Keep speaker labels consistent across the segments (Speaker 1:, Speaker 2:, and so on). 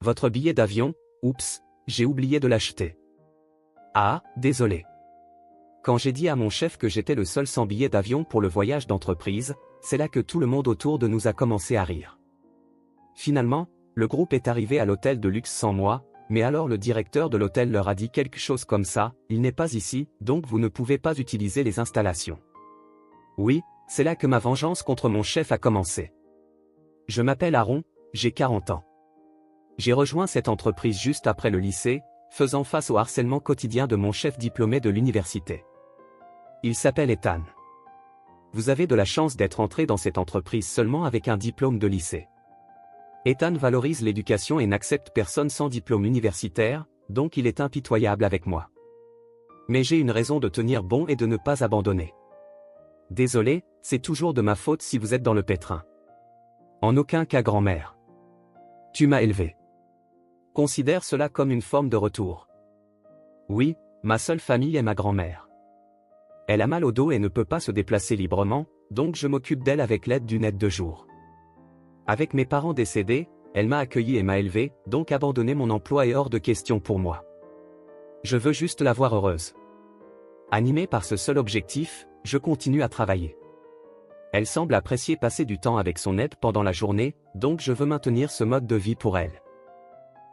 Speaker 1: Votre billet d'avion, oups, j'ai oublié de l'acheter. Ah, désolé. Quand j'ai dit à mon chef que j'étais le seul sans billet d'avion pour le voyage d'entreprise, c'est là que tout le monde autour de nous a commencé à rire. Finalement, le groupe est arrivé à l'hôtel de luxe sans moi, mais alors le directeur de l'hôtel leur a dit quelque chose comme ça, il n'est pas ici, donc vous ne pouvez pas utiliser les installations. Oui, c'est là que ma vengeance contre mon chef a commencé. Je m'appelle Aaron, j'ai 40 ans. J'ai rejoint cette entreprise juste après le lycée, faisant face au harcèlement quotidien de mon chef diplômé de l'université. Il s'appelle Ethan. Vous avez de la chance d'être entré dans cette entreprise seulement avec un diplôme de lycée. Ethan valorise l'éducation et n'accepte personne sans diplôme universitaire, donc il est impitoyable avec moi. Mais j'ai une raison de tenir bon et de ne pas abandonner. Désolé, c'est toujours de ma faute si vous êtes dans le pétrin. En aucun cas grand-mère. Tu m'as élevé. Considère cela comme une forme de retour. Oui, ma seule famille est ma grand-mère. Elle a mal au dos et ne peut pas se déplacer librement, donc je m'occupe d'elle avec l'aide d'une aide de jour. Avec mes parents décédés, elle m'a accueilli et m'a élevé, donc abandonner mon emploi est hors de question pour moi. Je veux juste la voir heureuse. Animé par ce seul objectif, je continue à travailler. Elle semble apprécier passer du temps avec son aide pendant la journée, donc je veux maintenir ce mode de vie pour elle.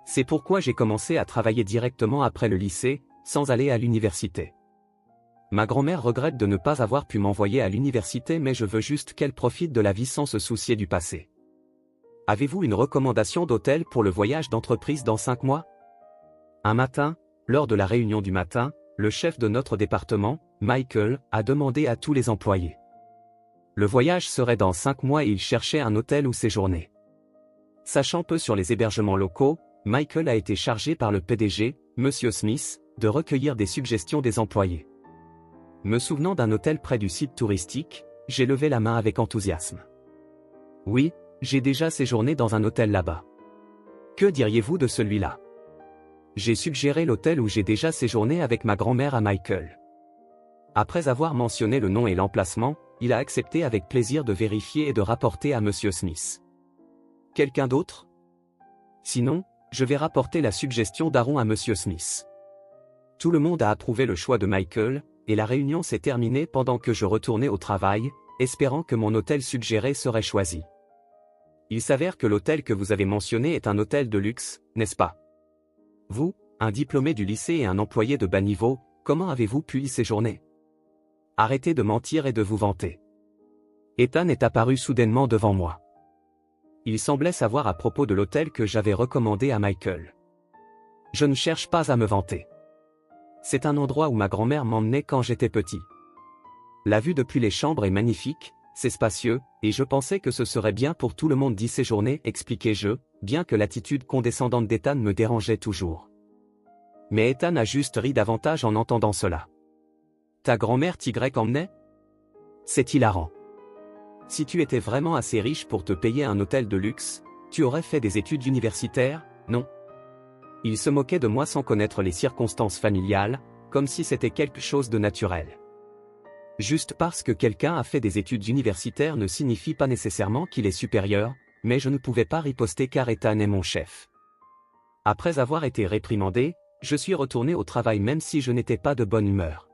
Speaker 1: C'est pourquoi j'ai commencé à travailler directement après le lycée, sans aller à l'université. Ma grand-mère regrette de ne pas avoir pu m'envoyer à l'université, mais je veux juste qu'elle profite de la vie sans se soucier du passé. Avez-vous une recommandation d'hôtel pour le voyage d'entreprise dans 5 mois? Un matin, lors de la réunion du matin, le chef de notre département, Michael, a demandé à tous les employés. Le voyage serait dans 5 mois et il cherchait un hôtel où séjourner. Sachant peu sur les hébergements locaux, Michael a été chargé par le PDG, Monsieur Smith, de recueillir des suggestions des employés. Me souvenant d'un hôtel près du site touristique, j'ai levé la main avec enthousiasme. Oui, j'ai déjà séjourné dans un hôtel là-bas. Que diriez-vous de celui-là? J'ai suggéré l'hôtel où j'ai déjà séjourné avec ma grand-mère à Michael. Après avoir mentionné le nom et l'emplacement, il a accepté avec plaisir de vérifier et de rapporter à Monsieur Smith. Quelqu'un d'autre? Sinon, je vais rapporter la suggestion d'Aaron à Monsieur Smith. Tout le monde a approuvé le choix de Michael, et la réunion s'est terminée pendant que je retournais au travail, espérant que mon hôtel suggéré serait choisi. Il s'avère que l'hôtel que vous avez mentionné est un hôtel de luxe, n'est-ce pas? Vous, un diplômé du lycée et un employé de bas niveau, comment avez-vous pu y séjourner? Arrêtez de mentir et de vous vanter. Ethan est apparu soudainement devant moi. Il semblait savoir à propos de l'hôtel que j'avais recommandé à Michael. Je ne cherche pas à me vanter. C'est un endroit où ma grand-mère m'emmenait quand j'étais petit. La vue depuis les chambres est magnifique, c'est spacieux, et je pensais que ce serait bien pour tout le monde d'y séjourner, expliquai-je, bien que l'attitude condescendante d'Ethan me dérangeait toujours. Mais Ethan a juste ri davantage en entendant cela. Ta grand-mère t'y emmenait? C'est hilarant. Si tu étais vraiment assez riche pour te payer un hôtel de luxe, tu aurais fait des études universitaires, non? Il se moquait de moi sans connaître les circonstances familiales, comme si c'était quelque chose de naturel. Juste parce que quelqu'un a fait des études universitaires ne signifie pas nécessairement qu'il est supérieur, mais je ne pouvais pas riposter car Ethan est mon chef. Après avoir été réprimandé, je suis retourné au travail même si je n'étais pas de bonne humeur.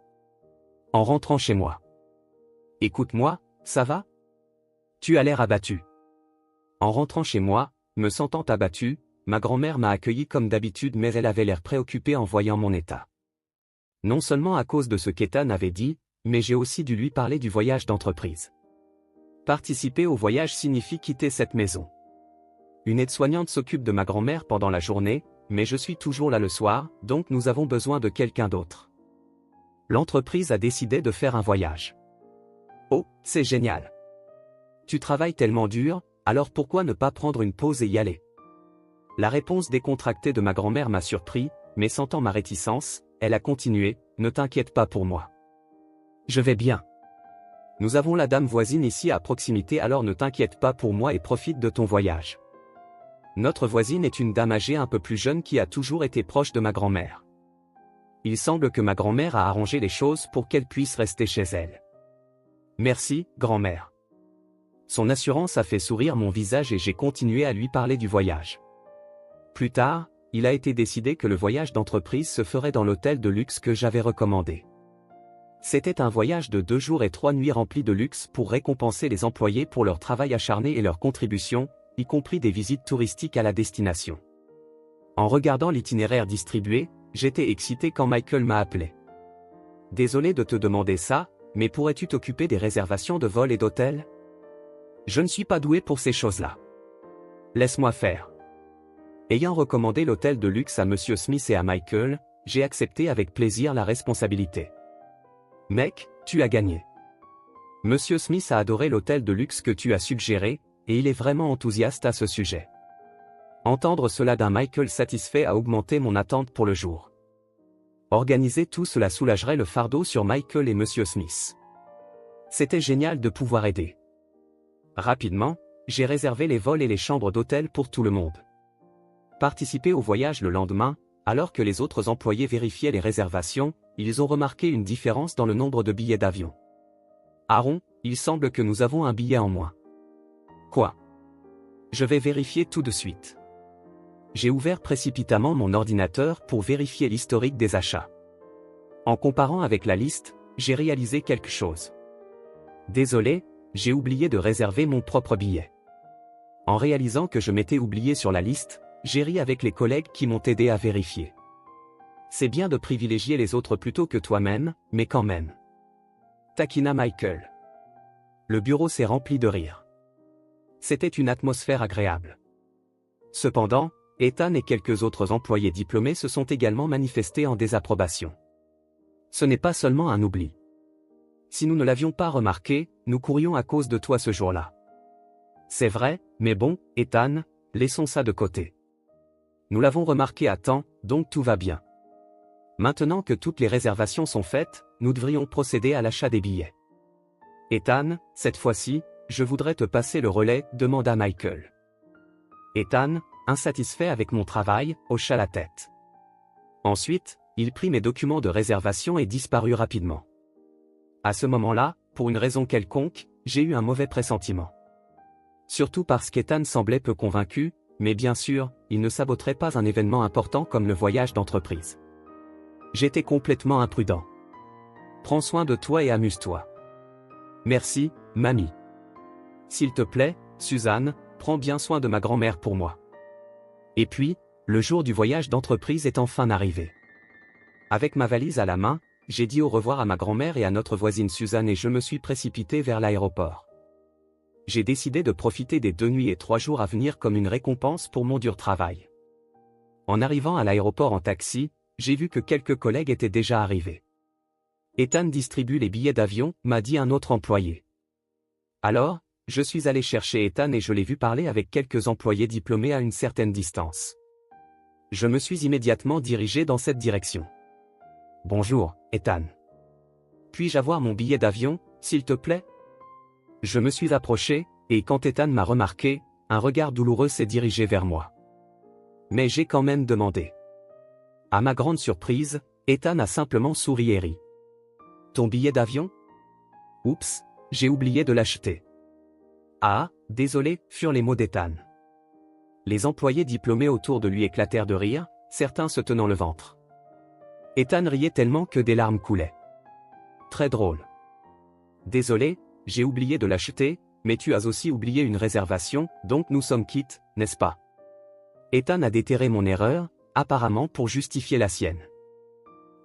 Speaker 1: En rentrant chez moi. Écoute-moi, ça va? Tu as l'air abattu. En rentrant chez moi, me sentant abattu, ma grand-mère m'a accueilli comme d'habitude mais elle avait l'air préoccupée en voyant mon état. Non seulement à cause de ce qu'Ethan avait dit, mais j'ai aussi dû lui parler du voyage d'entreprise. Participer au voyage signifie quitter cette maison. Une aide-soignante s'occupe de ma grand-mère pendant la journée, mais je suis toujours là le soir, donc nous avons besoin de quelqu'un d'autre. L'entreprise a décidé de faire un voyage. Oh, c'est génial. Tu travailles tellement dur, alors pourquoi ne pas prendre une pause et y aller? La réponse décontractée de ma grand-mère m'a surpris, mais sentant ma réticence, elle a continué, ne t'inquiète pas pour moi. Je vais bien. Nous avons la dame voisine ici à proximité alors ne t'inquiète pas pour moi et profite de ton voyage. Notre voisine est une dame âgée un peu plus jeune qui a toujours été proche de ma grand-mère. Il semble que ma grand-mère a arrangé les choses pour qu'elle puisse rester chez elle. Merci, grand-mère. Son assurance a fait sourire mon visage et j'ai continué à lui parler du voyage. Plus tard, il a été décidé que le voyage d'entreprise se ferait dans l'hôtel de luxe que j'avais recommandé. C'était un voyage de 2 jours et 3 nuits rempli de luxe pour récompenser les employés pour leur travail acharné et leur contribution, y compris des visites touristiques à la destination. En regardant l'itinéraire distribué, j'étais excité quand Michael m'a appelé. Désolé de te demander ça, mais pourrais-tu t'occuper des réservations de vol et d'hôtel? Je ne suis pas doué pour ces choses-là. Laisse-moi faire. Ayant recommandé l'hôtel de luxe à Monsieur Smith et à Michael, j'ai accepté avec plaisir la responsabilité. Mec, tu as gagné. Monsieur Smith a adoré l'hôtel de luxe que tu as suggéré, et il est vraiment enthousiaste à ce sujet. Entendre cela d'un Michael satisfait a augmenté mon attente pour le jour. Organiser tout cela soulagerait le fardeau sur Michael et Monsieur Smith. C'était génial de pouvoir aider. Rapidement, j'ai réservé les vols et les chambres d'hôtel pour tout le monde. Participer au voyage le lendemain, alors que les autres employés vérifiaient les réservations, ils ont remarqué une différence dans le nombre de billets d'avion. Aaron, il semble que nous avons un billet en moins. Quoi? Je vais vérifier tout de suite. J'ai ouvert précipitamment mon ordinateur pour vérifier l'historique des achats. En comparant avec la liste, j'ai réalisé quelque chose. Désolé, j'ai oublié de réserver mon propre billet. En réalisant que je m'étais oublié sur la liste, j'ai ri avec les collègues qui m'ont aidé à vérifier. C'est bien de privilégier les autres plutôt que toi-même, mais quand même. Taquina Michael. Le bureau s'est rempli de rire. C'était une atmosphère agréable. Cependant, Ethan et quelques autres employés diplômés se sont également manifestés en désapprobation. Ce n'est pas seulement un oubli. Si nous ne l'avions pas remarqué, nous courions à cause de toi ce jour-là. C'est vrai, mais bon, Ethan, laissons ça de côté. Nous l'avons remarqué à temps, donc tout va bien. Maintenant que toutes les réservations sont faites, nous devrions procéder à l'achat des billets. Ethan, cette fois-ci, je voudrais te passer le relais, demanda Michael. Ethan, insatisfait avec mon travail, hocha la tête. Ensuite, il prit mes documents de réservation et disparut rapidement. À ce moment-là, pour une raison quelconque, j'ai eu un mauvais pressentiment. Surtout parce qu'Ethan semblait peu convaincu, mais bien sûr, il ne saboterait pas un événement important comme le voyage d'entreprise. J'étais complètement imprudent. Prends soin de toi et amuse-toi. Merci, mamie. S'il te plaît, Suzanne, prends bien soin de ma grand-mère pour moi. Et puis, le jour du voyage d'entreprise est enfin arrivé. Avec ma valise à la main, j'ai dit au revoir à ma grand-mère et à notre voisine Suzanne et je me suis précipité vers l'aéroport. J'ai décidé de profiter des 2 nuits et 3 jours à venir comme une récompense pour mon dur travail. En arrivant à l'aéroport en taxi, j'ai vu que quelques collègues étaient déjà arrivés. Ethan distribue les billets d'avion, m'a dit un autre employé. Alors, je suis allé chercher Ethan et je l'ai vu parler avec quelques employés diplômés à une certaine distance. Je me suis immédiatement dirigé dans cette direction. Bonjour, Ethan. Puis-je avoir mon billet d'avion, s'il te plaît? Je me suis approché, et quand Ethan m'a remarqué, un regard douloureux s'est dirigé vers moi. Mais j'ai quand même demandé. À ma grande surprise, Ethan a simplement souri et ri. Ton billet d'avion? Oups, j'ai oublié de l'acheter. Ah, désolé, furent les mots d'Ethan. Les employés diplômés autour de lui éclatèrent de rire, certains se tenant le ventre. Ethan riait tellement que des larmes coulaient. Très drôle. Désolé, j'ai oublié de l'acheter, mais tu as aussi oublié une réservation, donc nous sommes quittes, n'est-ce pas? Ethan a déterré mon erreur, apparemment pour justifier la sienne.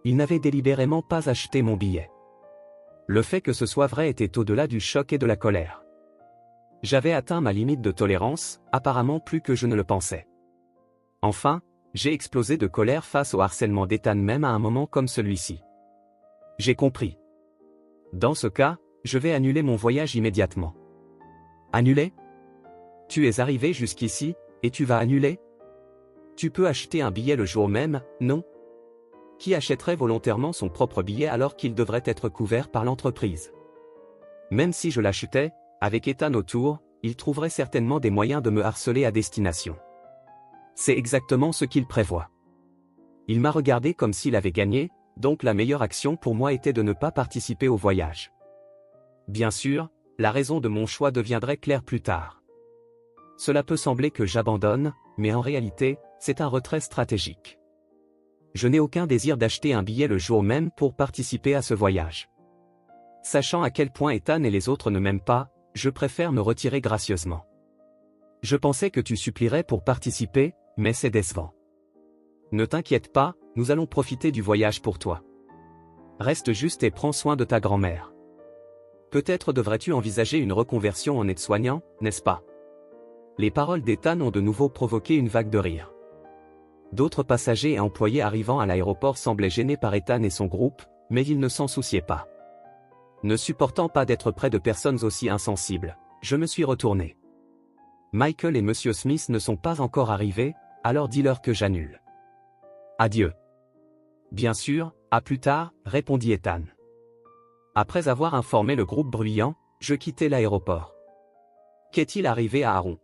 Speaker 1: Il n'avait délibérément pas acheté mon billet. Le fait que ce soit vrai était au-delà du choc et de la colère. J'avais atteint ma limite de tolérance, apparemment plus que je ne le pensais. Enfin, j'ai explosé de colère face au harcèlement d'Ethan même à un moment comme celui-ci. J'ai compris. Dans ce cas, je vais annuler mon voyage immédiatement. Annuler? Tu es arrivé jusqu'ici, et tu vas annuler? Tu peux acheter un billet le jour même, non? Qui achèterait volontairement son propre billet alors qu'il devrait être couvert par l'entreprise? Même si je l'achetais, avec Ethan autour, il trouverait certainement des moyens de me harceler à destination. C'est exactement ce qu'il prévoit. Il m'a regardé comme s'il avait gagné, donc la meilleure action pour moi était de ne pas participer au voyage. Bien sûr, la raison de mon choix deviendrait claire plus tard. Cela peut sembler que j'abandonne, mais en réalité, c'est un retrait stratégique. Je n'ai aucun désir d'acheter un billet le jour même pour participer à ce voyage. Sachant à quel point Ethan et les autres ne m'aiment pas, je préfère me retirer gracieusement. Je pensais que tu supplierais pour participer, mais c'est décevant. Ne t'inquiète pas, nous allons profiter du voyage pour toi. Reste juste et prends soin de ta grand-mère. Peut-être devrais-tu envisager une reconversion en aide-soignant, n'est-ce pas? Les paroles d'Ethan ont de nouveau provoqué une vague de rire. D'autres passagers et employés arrivant à l'aéroport semblaient gênés par Ethan et son groupe, mais ils ne s'en souciaient pas. Ne supportant pas d'être près de personnes aussi insensibles, je me suis retourné. Michael et Monsieur Smith ne sont pas encore arrivés, alors dis-leur que j'annule. Adieu. Bien sûr, à plus tard, répondit Ethan. Après avoir informé le groupe bruyant, je quittai l'aéroport. Qu'est-il arrivé à Aaron?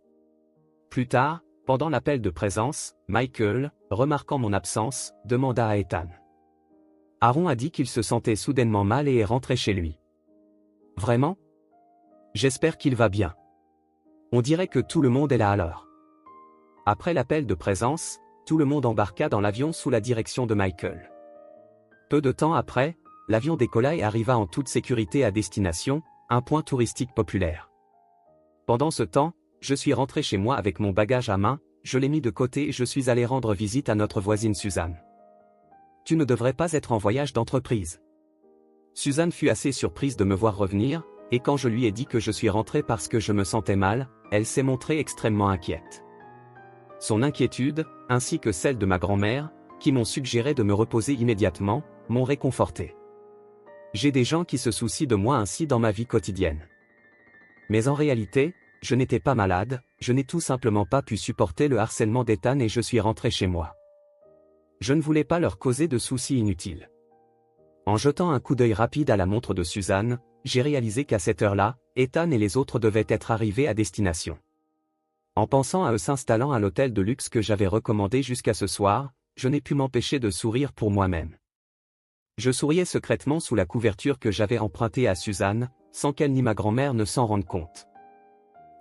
Speaker 1: Plus tard, pendant l'appel de présence, Michael, remarquant mon absence, demanda à Ethan. Aaron a dit qu'il se sentait soudainement mal et est rentré chez lui. Vraiment? J'espère qu'il va bien. On dirait que tout le monde est là alors. Après l'appel de présence, tout le monde embarqua dans l'avion sous la direction de Michael. Peu de temps après, l'avion décolla et arriva en toute sécurité à destination, un point touristique populaire. Pendant ce temps, je suis rentré chez moi avec mon bagage à main, je l'ai mis de côté et je suis allé rendre visite à notre voisine Suzanne. Tu ne devrais pas être en voyage d'entreprise. Suzanne fut assez surprise de me voir revenir, et quand je lui ai dit que je suis rentré parce que je me sentais mal, elle s'est montrée extrêmement inquiète. Son inquiétude, ainsi que celle de ma grand-mère, qui m'ont suggéré de me reposer immédiatement, m'ont réconforté. J'ai des gens qui se soucient de moi ainsi dans ma vie quotidienne. Mais en réalité, je n'étais pas malade, je n'ai tout simplement pas pu supporter le harcèlement d'Ethan et je suis rentré chez moi. Je ne voulais pas leur causer de soucis inutiles. En jetant un coup d'œil rapide à la montre de Suzanne, j'ai réalisé qu'à cette heure-là, Ethan et les autres devaient être arrivés à destination. En pensant à eux s'installant à l'hôtel de luxe que j'avais recommandé jusqu'à ce soir, je n'ai pu m'empêcher de sourire pour moi-même. Je souriais secrètement sous la couverture que j'avais empruntée à Suzanne, sans qu'elle ni ma grand-mère ne s'en rendent compte.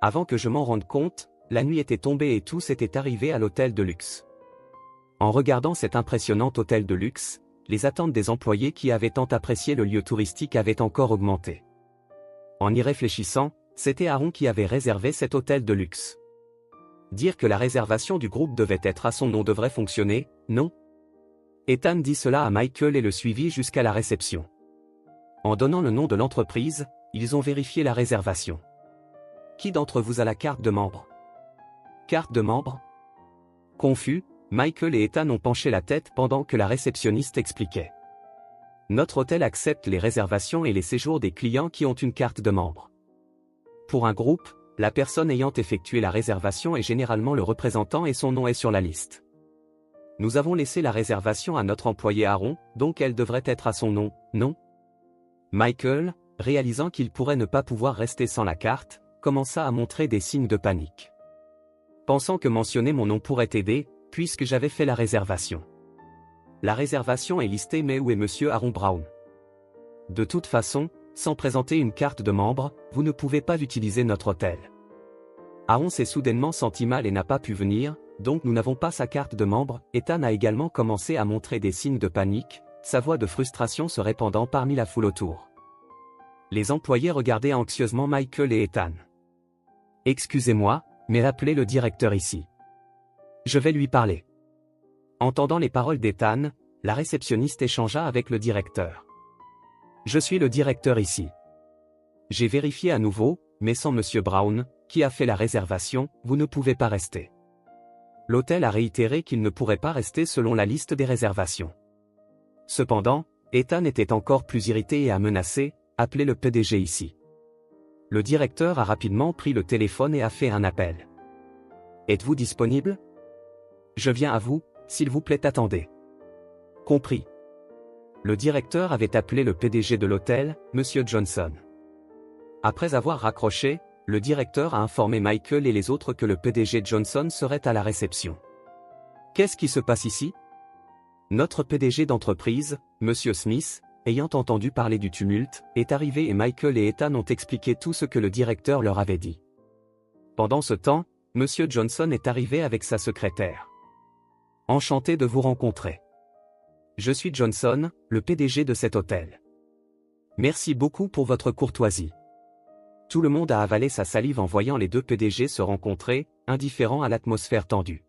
Speaker 1: Avant que je m'en rende compte, la nuit était tombée et tous étaient arrivés à l'hôtel de luxe. En regardant cet impressionnant hôtel de luxe, les attentes des employés qui avaient tant apprécié le lieu touristique avaient encore augmenté. En y réfléchissant, c'était Aaron qui avait réservé cet hôtel de luxe. Dire que la réservation du groupe devait être à son nom devrait fonctionner, non? Ethan dit cela à Michael et le suivit jusqu'à la réception. En donnant le nom de l'entreprise, ils ont vérifié la réservation. Qui d'entre vous a la carte de membre? Carte de membre? Confus, Michael et Ethan ont penché la tête pendant que la réceptionniste expliquait. Notre hôtel accepte les réservations et les séjours des clients qui ont une carte de membre. Pour un groupe, la personne ayant effectué la réservation est généralement le représentant et son nom est sur la liste. Nous avons laissé la réservation à notre employé Aaron, donc elle devrait être à son nom, non? Michael, réalisant qu'il pourrait ne pas pouvoir rester sans la carte, commença à montrer des signes de panique. Pensant que mentionner mon nom pourrait aider, puisque j'avais fait la réservation. La réservation est listée mais où est Monsieur Aaron Brown? De toute façon, sans présenter une carte de membre, vous ne pouvez pas utiliser notre hôtel. Aaron s'est soudainement senti mal et n'a pas pu venir, donc nous n'avons pas sa carte de membre. Ethan a également commencé à montrer des signes de panique, sa voix de frustration se répandant parmi la foule autour. Les employés regardaient anxieusement Michael et Ethan. Excusez-moi, mais appelez le directeur ici. Je vais lui parler. Entendant les paroles d'Ethan, la réceptionniste échangea avec le directeur. Je suis le directeur ici. J'ai vérifié à nouveau, mais sans Monsieur Brown, qui a fait la réservation, vous ne pouvez pas rester. L'hôtel a réitéré qu'il ne pourrait pas rester selon la liste des réservations. Cependant, Ethan était encore plus irrité et a menacé, appelez le PDG ici. Le directeur a rapidement pris le téléphone et a fait un appel. Êtes-vous disponible? Je viens à vous, s'il vous plaît attendez. Compris. Le directeur avait appelé le PDG de l'hôtel, Monsieur Johnson. Après avoir raccroché, le directeur a informé Michael et les autres que le PDG Johnson serait à la réception. Qu'est-ce qui se passe ici? Notre PDG d'entreprise, Monsieur Smith, ayant entendu parler du tumulte, est arrivé et Michael et Ethan ont expliqué tout ce que le directeur leur avait dit. Pendant ce temps, Monsieur Johnson est arrivé avec sa secrétaire. Enchanté de vous rencontrer. Je suis Johnson, le PDG de cet hôtel. Merci beaucoup pour votre courtoisie. Tout le monde a avalé sa salive en voyant les deux PDG se rencontrer, indifférents à l'atmosphère tendue.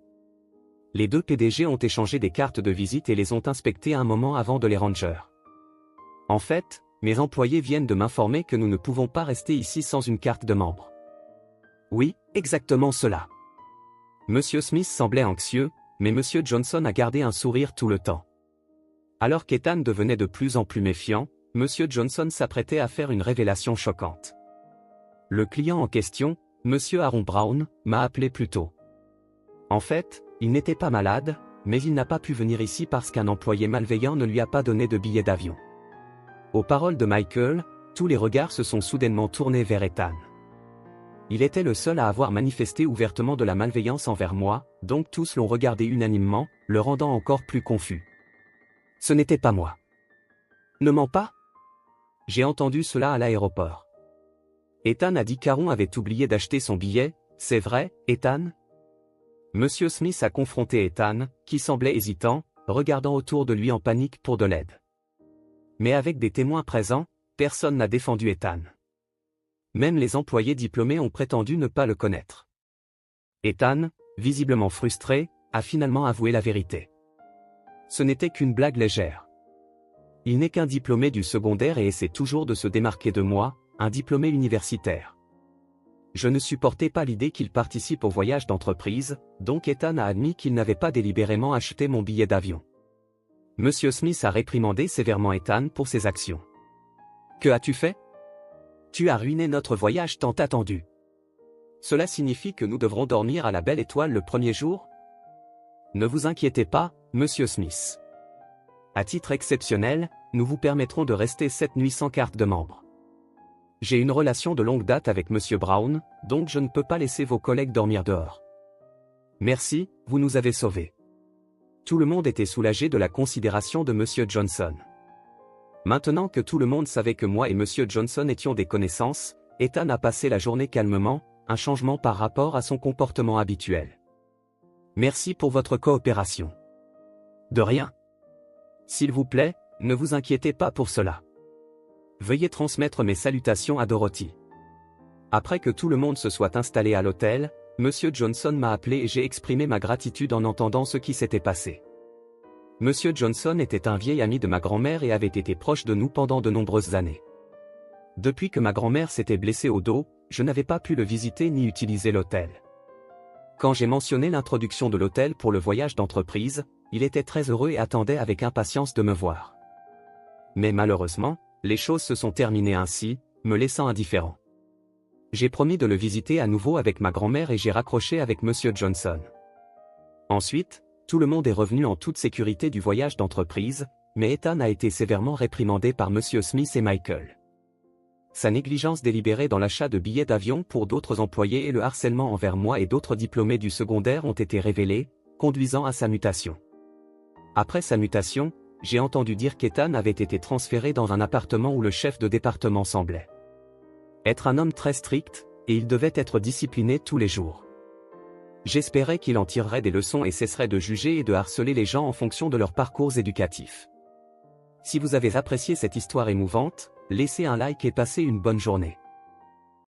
Speaker 1: Les deux PDG ont échangé des cartes de visite et les ont inspectées un moment avant de les ranger. En fait, mes employés viennent de m'informer que nous ne pouvons pas rester ici sans une carte de membre. Oui, exactement cela. Monsieur Smith semblait anxieux, mais Monsieur Johnson a gardé un sourire tout le temps. Alors qu'Ethan devenait de plus en plus méfiant, Monsieur Johnson s'apprêtait à faire une révélation choquante. Le client en question, Monsieur Aaron Brown, m'a appelé plus tôt. En fait, il n'était pas malade, mais il n'a pas pu venir ici parce qu'un employé malveillant ne lui a pas donné de billet d'avion. Aux paroles de Michael, tous les regards se sont soudainement tournés vers Ethan. Il était le seul à avoir manifesté ouvertement de la malveillance envers moi, donc tous l'ont regardé unanimement, le rendant encore plus confus. Ce n'était pas moi. Ne mens pas? J'ai entendu cela à l'aéroport. Ethan a dit qu'Aaron avait oublié d'acheter son billet, c'est vrai, Ethan? Monsieur Smith a confronté Ethan, qui semblait hésitant, regardant autour de lui en panique pour de l'aide. Mais avec des témoins présents, personne n'a défendu Ethan. Même les employés diplômés ont prétendu ne pas le connaître. Ethan, visiblement frustré, a finalement avoué la vérité. Ce n'était qu'une blague légère. Il n'est qu'un diplômé du secondaire et essaie toujours de se démarquer de moi, un diplômé universitaire. Je ne supportais pas l'idée qu'il participe au voyage d'entreprise, donc Ethan a admis qu'il n'avait pas délibérément acheté mon billet d'avion. Monsieur Smith a réprimandé sévèrement Ethan pour ses actions. Que as-tu fait? Tu as ruiné notre voyage tant attendu. Cela signifie que nous devrons dormir à la Belle Étoile le premier jour? Ne vous inquiétez pas, Monsieur Smith. À titre exceptionnel, nous vous permettrons de rester cette nuit sans carte de membre. J'ai une relation de longue date avec Monsieur Brown, donc je ne peux pas laisser vos collègues dormir dehors. Merci, vous nous avez sauvés. Tout le monde était soulagé de la considération de Monsieur Johnson. Maintenant que tout le monde savait que moi et Monsieur Johnson étions des connaissances, Ethan a passé la journée calmement, un changement par rapport à son comportement habituel. Merci pour votre coopération. De rien. S'il vous plaît, ne vous inquiétez pas pour cela. Veuillez transmettre mes salutations à Dorothy. Après que tout le monde se soit installé à l'hôtel, Monsieur Johnson m'a appelé et j'ai exprimé ma gratitude en entendant ce qui s'était passé. Monsieur Johnson était un vieil ami de ma grand-mère et avait été proche de nous pendant de nombreuses années. Depuis que ma grand-mère s'était blessée au dos, je n'avais pas pu le visiter ni utiliser l'hôtel. Quand j'ai mentionné l'introduction de l'hôtel pour le voyage d'entreprise, il était très heureux et attendait avec impatience de me voir. Mais malheureusement, les choses se sont terminées ainsi, me laissant indifférent. J'ai promis de le visiter à nouveau avec ma grand-mère et j'ai raccroché avec Monsieur Johnson. Ensuite, tout le monde est revenu en toute sécurité du voyage d'entreprise, mais Ethan a été sévèrement réprimandé par Monsieur Smith et Michael. Sa négligence délibérée dans l'achat de billets d'avion pour d'autres employés et le harcèlement envers moi et d'autres diplômés du secondaire ont été révélés, conduisant à sa mutation. Après sa mutation, j'ai entendu dire qu'Ethan avait été transféré dans un appartement où le chef de département semblait être un homme très strict, et il devait être discipliné tous les jours. J'espérais qu'il en tirerait des leçons et cesserait de juger et de harceler les gens en fonction de leurs parcours éducatifs. Si vous avez apprécié cette histoire émouvante, laissez un like et passez une bonne journée.